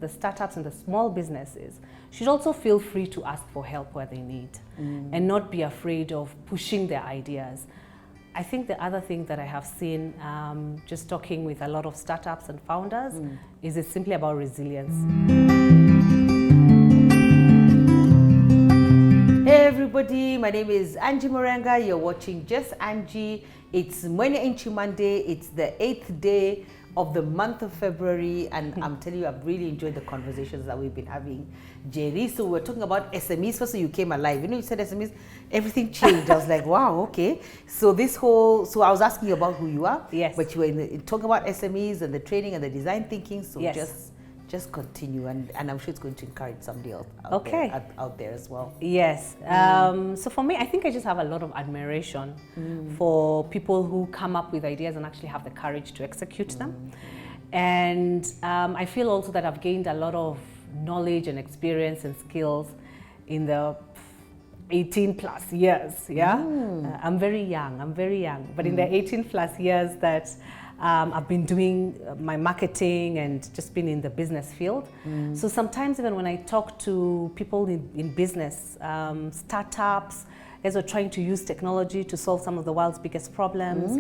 the startups and the small businesses should also feel free to ask for help where they need and not be afraid of pushing their ideas. I think the other thing that I have seen, just talking with a lot of startups and founders, is it's simply about resilience. Hey everybody, my name is Angie Murenga. You're watching Just Angie. It's Mwangi Monday. It's the 8th day of the month of February, and I'm telling you, I've really enjoyed the conversations that we've been having, Njeri. So we're talking about SMEs. First, you came alive. You know, you said SMEs, everything changed. I was like, wow, okay. So I was asking you about who you are. Yes. But you were talking about SMEs and the training and the design thinking. So yes. Just continue, and I'm sure it's going to encourage somebody else out there as well. Yes. So for me, I think I just have a lot of admiration for people who come up with ideas and actually have the courage to execute them. And I feel also that I've gained a lot of knowledge and experience and skills in the 18 plus years. Yeah. I'm very young, but in the 18 plus years that I've been doing my marketing and just been in the business field. So sometimes even when I talk to people in business, startups, as we're trying to use technology to solve some of the world's biggest problems,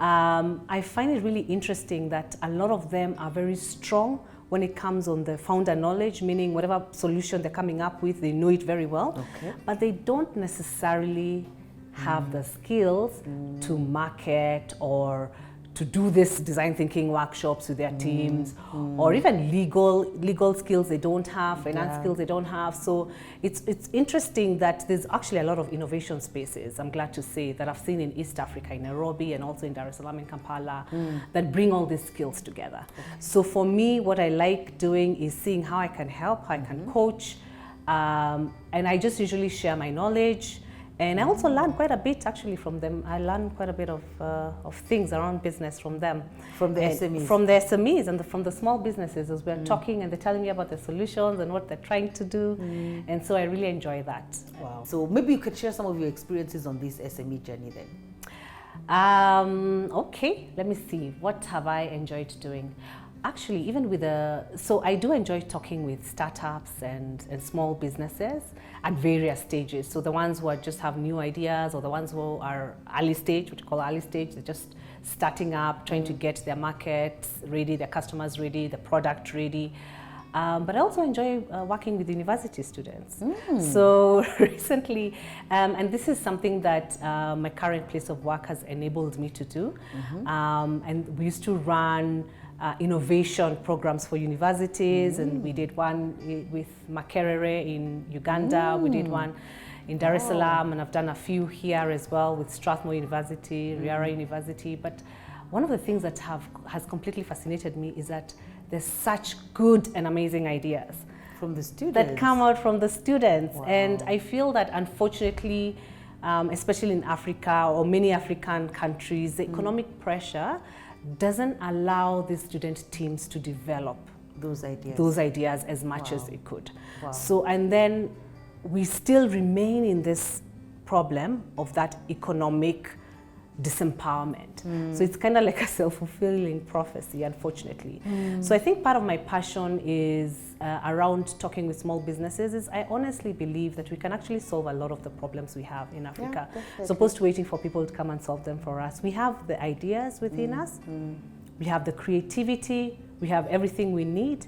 I find it really interesting that a lot of them are very strong when it comes on the founder knowledge, meaning whatever solution they're coming up with, they know it very well, but they don't necessarily have the skills to market or to do this design thinking workshops with their teams, or even legal skills they don't have, finance skills they don't have. So it's interesting that there's actually a lot of innovation spaces, I'm glad to say, that I've seen in East Africa, in Nairobi, and also in Dar es Salaam and Kampala, that bring all these skills together. So for me, what I like doing is seeing how I can help, how I can coach, and I just usually share my knowledge. And I also learn quite a bit actually from them. I learn quite a bit of things around business from them. From the SMEs? From the SMEs and from the small businesses as we're talking, and they're telling me about the solutions and what they're trying to do. And so I really enjoy that. Wow. So maybe you could share some of your experiences on this SME journey then. Okay, let me see. What have I enjoyed doing? Actually, even with so I do enjoy talking with startups and small businesses at various stages. So the ones who just have new ideas, or the ones who are early stage, what you call early stage, they're just starting up, trying to get their markets ready, their customers ready, the product ready. But I also enjoy working with university students. So recently, and this is something that my current place of work has enabled me to do. And we used to run innovation programs for universities, and we did one with Makerere in Uganda, we did one in Dar es Salaam, and I've done a few here as well with Strathmore University, Riara University. But one of the things that has completely fascinated me is that there's such good and amazing ideas from the students that come out from the students. And I feel that unfortunately, especially in Africa or many African countries, the economic pressure doesn't allow the student teams to develop those ideas as much as they could. So, and then we still remain in this problem of that economic disempowerment. So it's kind of like a self-fulfilling prophecy, unfortunately. So I think part of my passion is around talking with small businesses is I honestly believe that we can actually solve a lot of the problems we have in Africa, as opposed to waiting for people to come and solve them for us. We have the ideas within us, we have the creativity, we have everything we need.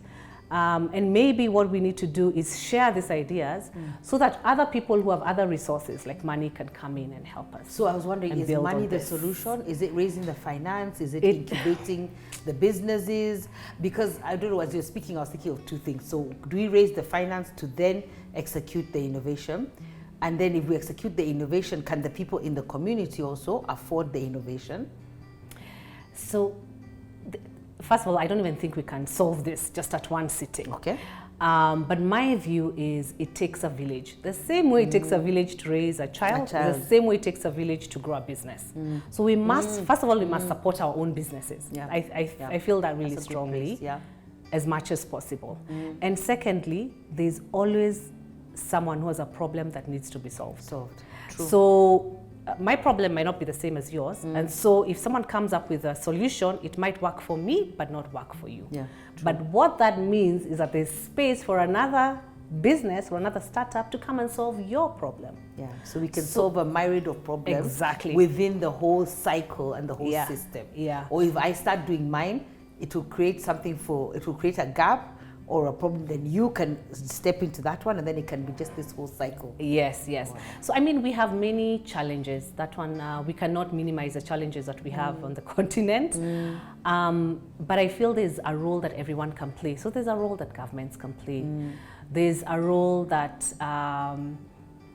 And maybe what we need to do is share these ideas so that other people who have other resources like money can come in and help us. So I was wondering, is money the solution? Is it raising the finance? Is it incubating the businesses? Because I don't know, as you're speaking, I was thinking of two things. So do we raise the finance to then execute the innovation? And then if we execute the innovation, can the people in the community also afford the innovation? So first of all, I don't even think we can solve this just at one sitting. Okay. But my view is it takes a village. The same way it takes a village to raise a child, the same way it takes a village to grow a business. So we must, first of all, we must support our own businesses. I feel that really strongly, as much as possible. And secondly, there's always someone who has a problem that needs to be solved. True. So my problem might not be the same as yours. And so if someone comes up with a solution, it might work for me, but not work for you. Yeah, but what that means is that there's space for another business or another startup to come and solve your problem. Yeah, so we can solve a myriad of problems exactly within the whole cycle and the whole yeah. system. Yeah. Or if I start doing mine, it will create a gap or a problem, then you can step into that one, and then it can be just this whole cycle. Yes, yes. Wow. So, I mean, we have many challenges. That one, we cannot minimize the challenges that we have on the continent. But I feel there's a role that everyone can play. So there's a role that governments can play. There's a role that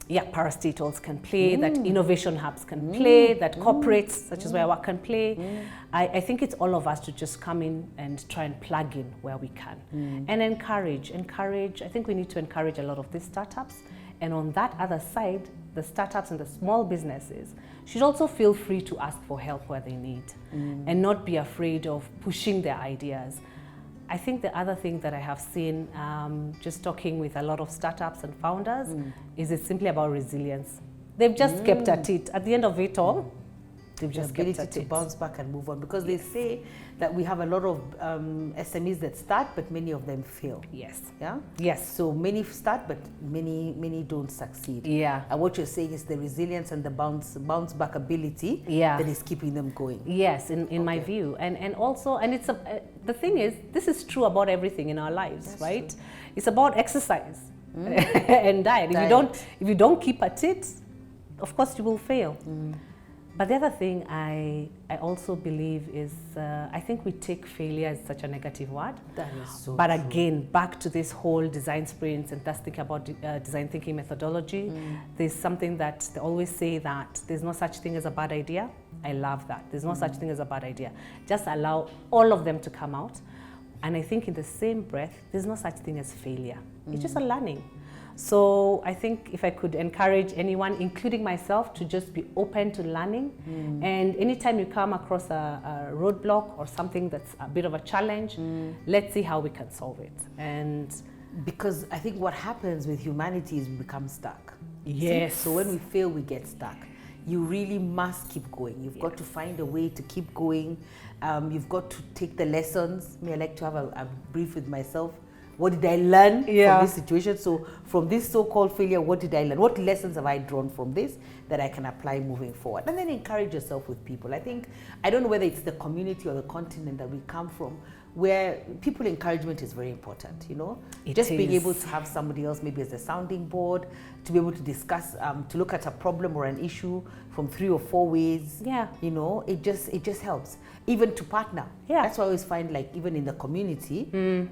parastatals can play, that innovation hubs can play, that corporates, such as where I work, can play. I think it's all of us to just come in and try and plug in where we can. And encourage. I think we need to encourage a lot of these startups. And on that other side, the startups and the small businesses should also feel free to ask for help where they need and not be afraid of pushing their ideas. I think the other thing that I have seen, just talking with a lot of startups and founders, is it's simply about resilience. They've just kept at it. At the end of it all, they've just kept at it. To bounce back and move on, because they say that we have a lot of SMEs that start, but many of them fail. Yes. Yeah? Yes. So many start, but many don't succeed. Yeah. And what you're saying is the resilience and the bounce back ability that is keeping them going. Yes, in my view. And also, and it's the thing is, this is true about everything in our lives. That's right? True. It's about exercise and diet. If you don't keep at it, of course you will fail. But the other thing I also believe is, I think we take failure as such a negative word. That is so But true. again, back to this whole design sprints and just thinking about design thinking methodology, there's something that they always say, that there's no such thing as a bad idea. I love that. There's no such thing as a bad idea. Just allow all of them to come out. And I think in the same breath, there's no such thing as failure. It's just a learning. So I think if I could encourage anyone, including myself, to just be open to learning. And anytime you come across a roadblock or something that's a bit of a challenge, let's see how we can solve it. And because I think what happens with humanity is we become stuck. yes. So when we fail, we get stuck. You really must keep going. You've got to find a way to keep going. You've got to take the lessons. I like to have a brief with myself. What did I learn from this situation? So from this so-called failure, what did I learn? What lessons have I drawn from this that I can apply moving forward? And then encourage yourself with people. I don't know whether it's the community or the continent that we come from, where people encouragement is very important, you know? Just being able to have somebody else maybe as a sounding board, to be able to discuss, to look at a problem or an issue from 3 or 4 ways. Yeah. You know, it just helps. Even to partner. Yeah. That's why I always find, like, even in the community, in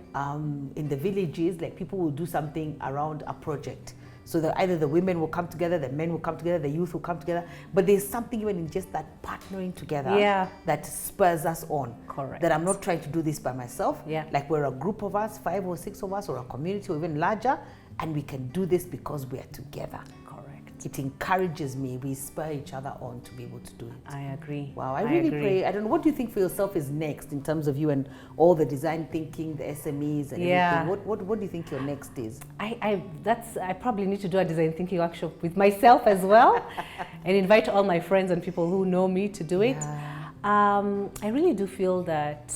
the villages, like, people will do something around a project. So that either the women will come together, the men will come together, the youth will come together. But there's something even in just that partnering together that spurs us on. Correct. That I'm not trying to do this by myself. Yeah. Like, we're a group of us, 5 or 6 of us, or a community or even larger, and we can do this because we are together. It encourages me. We spur each other on to be able to do it. I agree. Wow, I really pray. I don't know, what do you think for yourself is next in terms of you and all the design thinking, the SMEs and everything? What do you think your next is? I probably need to do a design thinking workshop with myself as well and invite all my friends and people who know me to do it. I really do feel that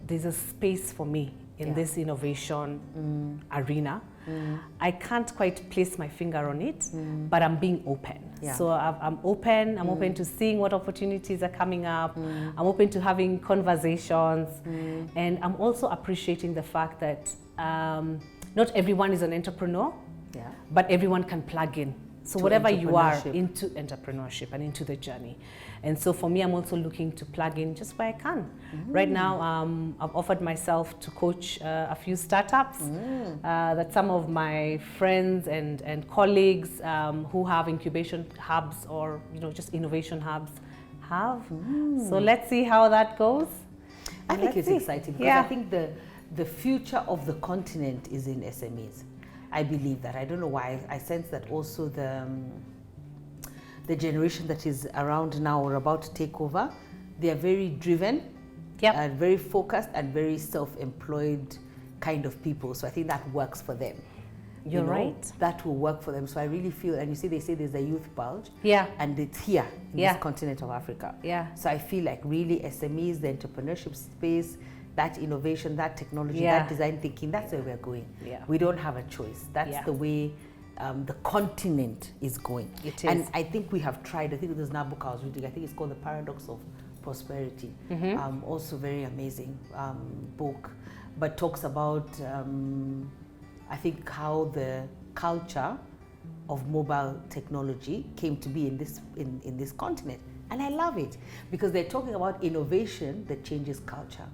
there's a space for me in this innovation arena. I can't quite place my finger on it, but I'm being open. Yeah. So I'm open. I'm open to seeing what opportunities are coming up. I'm open to having conversations. And I'm also appreciating the fact that not everyone is an entrepreneur, but everyone can plug in. So whatever you are into entrepreneurship and into the journey. And so for me, I'm also looking to plug in just where I can. Right now, I've offered myself to coach a few startups that some of my friends and colleagues who have incubation hubs or just innovation hubs have. So let's see how that goes. I think it's exciting because I think the future of the continent is in SMEs. I believe that. I don't know why. I sense that also the generation that is around now or about to take over, they are very driven, and very focused and very self-employed kind of people. So I think that works for them. You're right. That will work for them. So I really feel, and they say there's a youth bulge. Yeah. And it's here in this continent of Africa. Yeah. So I feel like really SMEs, the entrepreneurship space, that innovation, that technology, that design thinking, that's where we're going. Yeah. We don't have a choice. That's the way the continent is going. It is. And I think we have tried, I think there's another book I was reading, I think it's called The Paradox of Prosperity. Also very amazing book, but talks about, I think, how the culture of mobile technology came to be in this continent. And I love it because they're talking about innovation that changes culture.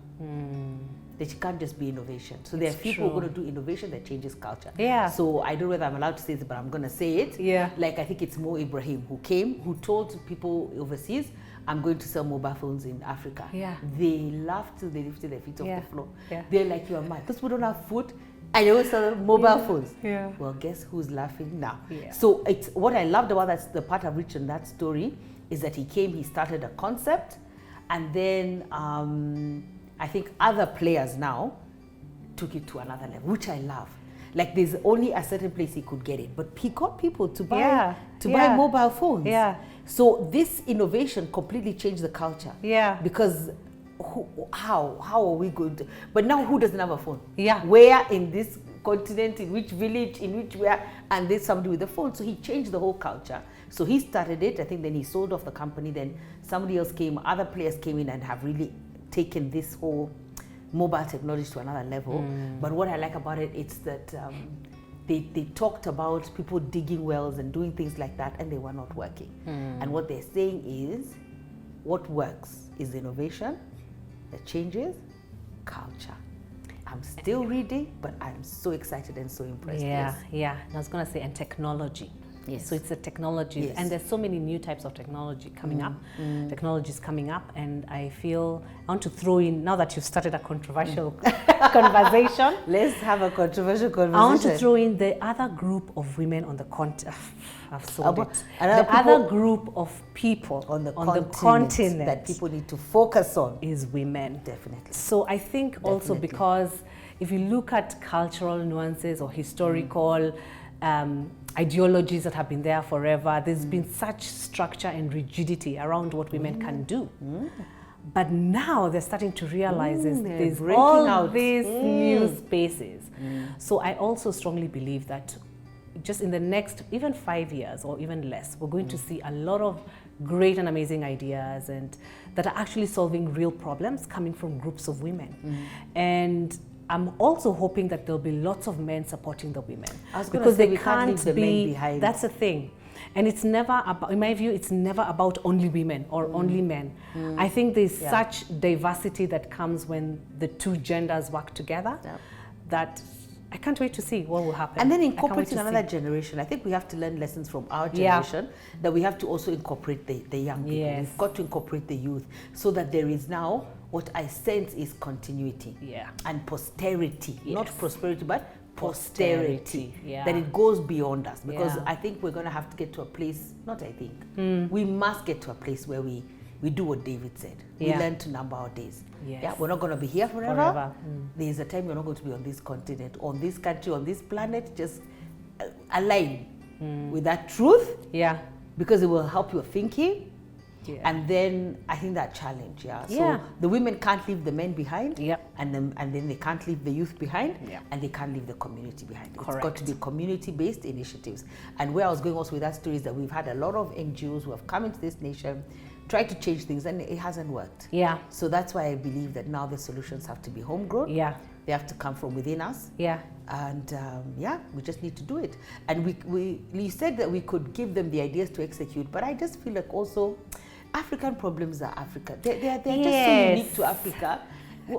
That it can't just be innovation. So there are people who are going to do innovation that changes culture. Yeah. So I don't know whether I'm allowed to say this, but I'm going to say it. Yeah. Like I think it's Mo Ibrahim who came, who told people overseas, I'm going to sell mobile phones in Africa. Yeah. They laughed till they lifted their feet off the floor. Yeah. They're like, you're mad. Those people don't have food. And they always sell mobile phones. Yeah. Well, guess who's laughing now? Yeah. So it's what I loved about that, the part I've written in that story, is that he came, he started a concept, and then I think other players now took it to another level, which I love. Like there's only a certain place he could get it, but he got people to buy buy mobile phones. Yeah. So this innovation completely changed the culture. Yeah. Because how are we going to? But now who doesn't have a phone? Yeah. Where in this continent, in which village, in which where, and there's somebody with a phone. So he changed the whole culture. So he started it. I think then he sold off the company. Then somebody else came. Other players came in and have really taken this whole mobile technology to another level. But what I like about it, it's that they talked about people digging wells and doing things like that, and they were not working. And what they're saying is, what works is innovation that changes culture. I'm still reading, but I'm so excited and so impressed. Yeah, yeah. I was going to say, and technology. Yes. So it's the technology, Yes. and there's so many new types of technology coming up, technologies coming up, and I feel I want to throw in, now that you've started a controversial conversation. Let's have a controversial conversation. I want to throw in the other group of women on the continent. I've sold it. The people other group of people on the continent that people need to focus on is women. Definitely. So I think also because if you look at cultural nuances or historical ideologies that have been there forever, there's been such structure and rigidity around what women can do. But now they're starting to realize there's all these new spaces. So I also strongly believe that just in the next even 5 years or even less, we're going to see a lot of great and amazing ideas and that are actually solving real problems coming from groups of women. And I'm also hoping that there'll be lots of men supporting the women. Because they can't leave the men behind. That's the thing. And it's never about, in my view, it's never about only women or only men. I think there's such diversity that comes when the two genders work together that I can't wait to see what will happen. And then incorporating another generation. I think we have to learn lessons from our generation, that we have to also incorporate the young people. Yes. We've got to incorporate the youth so that there is now what I sense is continuity and posterity. Not prosperity, but posterity. That it goes beyond us. Because I think we're going to have to get to a place, not I think, we must get to a place where we do what David said. We learn to number our days. We're not going to be here forever. There's a time we're not going to be on this continent, on this country, on this planet. Just align with that truth. Because it will help your thinking. And then I think that challenge. So the women can't leave the men behind. And then they can't leave the youth behind. And they can't leave the community behind. It's got to be community-based initiatives. And where I was going also with that story is that we've had a lot of NGOs who have come into this nation, try to change things, and it hasn't worked. So that's why I believe that now the solutions have to be homegrown. They have to come from within us. And we just need to do it. And we said that we could give them the ideas to execute, but I just feel like also African problems are African. They're just so unique to Africa.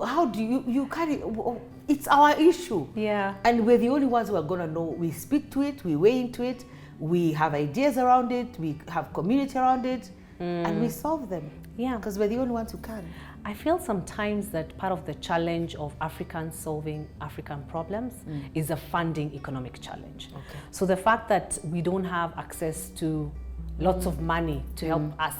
How do you can't, it's our issue. And we're the only ones who are going to know. We speak to it, we weigh into it, we have ideas around it, we have community around it. And we solve them. Because we're the only ones who can. I feel sometimes that part of the challenge of Africans solving African problems is a funding economic challenge. So the fact that we don't have access to lots of money to help us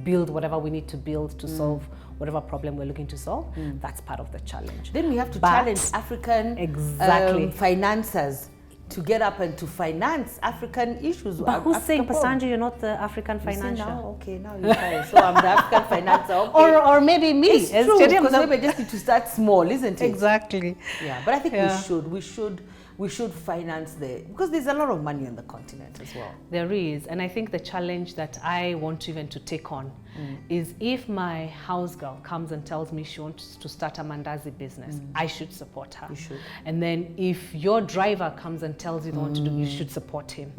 build whatever we need to build to solve whatever problem we're looking to solve, that's part of the challenge. Then we have to challenge African financiers to get up and to finance African issues. But who's saying, Pastor problems. Angie, you're not the African financier? Now, okay, now you're fine. So I'm the African financer. Okay. Or maybe me. It's true, because maybe I just need to start small, isn't it? Exactly. Yeah, but I think we should finance because there's a lot of money on the continent as well. There is, and I think the challenge that I want even to take on is if my house girl comes and tells me she wants to start a mandazi business, I should support her. You should. And then if your driver comes and tells you what to do, you should support him.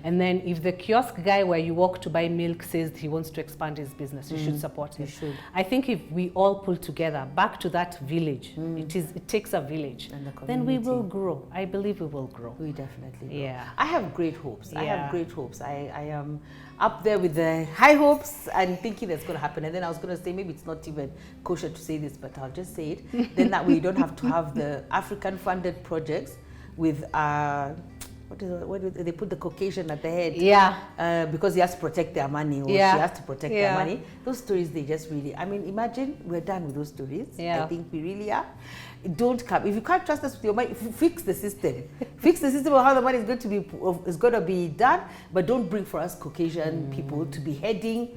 And then if the kiosk guy where you walk to buy milk says he wants to expand his business, you should support him. You should. I think if we all pull together back to that village, it takes a village, And the then we community. will grow. I believe we will grow. We definitely will. Yeah. I have great hopes. I Yeah. have great hopes. I am up there with the high hopes and thinking that's going to happen. And then I was going to say, maybe it's not even kosher to say this, but I'll just say it. Then that way you don't have to have the African funded projects with, they put the Caucasian at the head. Yeah. Because he has to protect their money, or she has to protect their money. Those stories, they just really, I mean, imagine we're done with those stories. Yeah. I think we really are. Don't come. If you can't trust us with your money, fix the system. Fix the system of how the money is going to be done, but don't bring for us Caucasian people to be heading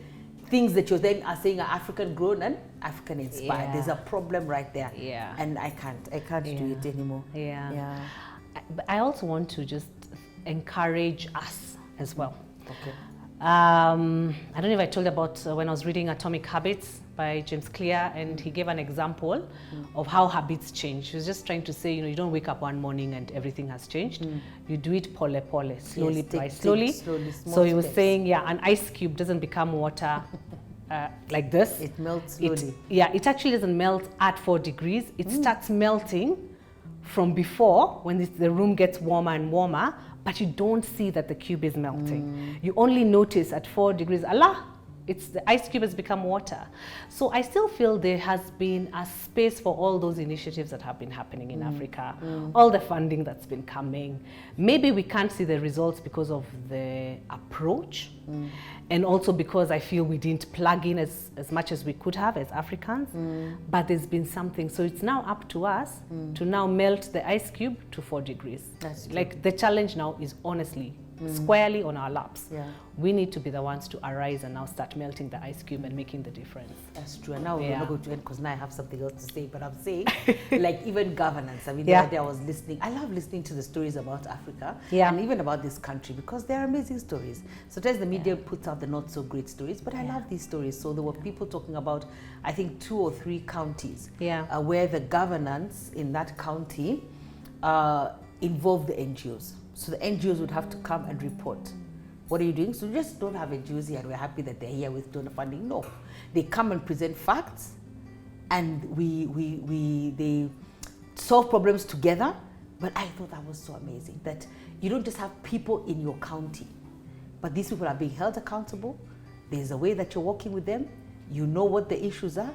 things that you're then are saying are African grown and African inspired. Yeah. There's a problem right there. Yeah. And I can't do it anymore. Yeah. Yeah. But I also want to just encourage us as well. Okay. I don't know if I told you about when I was reading Atomic Habits by James Clear, and he gave an example of how habits change. He was just trying to say, you don't wake up one morning and everything has changed. You do it pole, slowly by slowly. So he was saying, an ice cube doesn't become water like this. It melts slowly. It actually doesn't melt at 4 degrees. It starts melting from before, when the room gets warmer and warmer, but you don't see that the cube is melting. You only notice at 4 degrees, the ice cube has become water. So I still feel there has been a space for all those initiatives that have been happening in Africa, all the funding that's been coming. Maybe we can't see the results because of the approach, and also because I feel we didn't plug in as much as we could have as Africans, but there's been something. So it's now up to us to now melt the ice cube to 4 degrees. That's true. Like the challenge now is honestly squarely on our laps. Yeah. We need to be the ones to arise and now start melting the ice cube and making the difference. That's true. And now we're not going to end because now I have something else to say. But I'm saying, like even governance. I mean, the other day I was listening. I love listening to the stories about Africa and even about this country because they're amazing stories. Sometimes the media puts out the not so great stories, but I love these stories. So there were people talking about, I think, 2 or 3 counties where the governance in that county involved the NGOs. So the NGOs would have to come and report. What are you doing? So we just don't have NGOs here and we're happy that they're here with donor funding. No. They come and present facts and they solve problems together. But I thought that was so amazing that you don't just have people in your county, but these people are being held accountable. There's a way that you're working with them. You know what the issues are.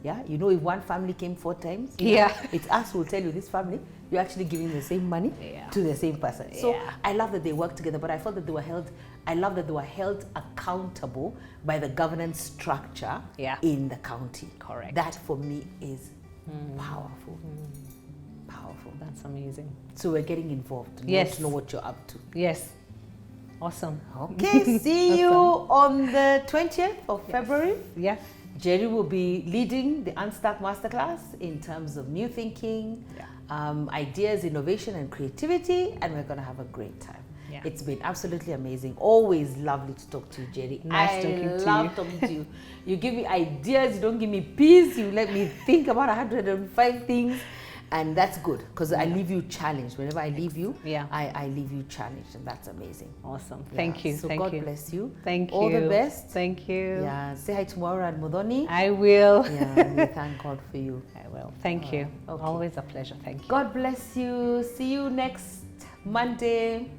Yeah, you know if one family came 4 times, it's us who will tell you this family, you're actually giving the same money to the same person. So I love that they work together, but I felt that they were held, I love that they were held accountable by the governance structure in the county. Correct. That for me is powerful. Powerful. That's amazing. So we're getting involved. Yes. Know what you're up to. Yes. Awesome. Okay, see you on the 20th of February. Yeah. Jerry will be leading the Unstuck Masterclass in terms of new thinking, ideas, innovation, and creativity, and we're going to have a great time. Yeah. It's been absolutely amazing. Always lovely to talk to you, Jerry. Nice talking to you. I love talking to you. You give me ideas, you don't give me peace, you let me think about 105 things. And that's good because I leave you challenged. Whenever I leave you, I leave you challenged, and that's amazing. Awesome. Thank you. So Thank God you. bless you. Thank you. All the best. Thank you. Yeah. Say hi to Maura and Modoni. I will. Yeah. We thank God for you. I will. Thank you. Okay. Always a pleasure. Thank you. God bless you. See you next Monday.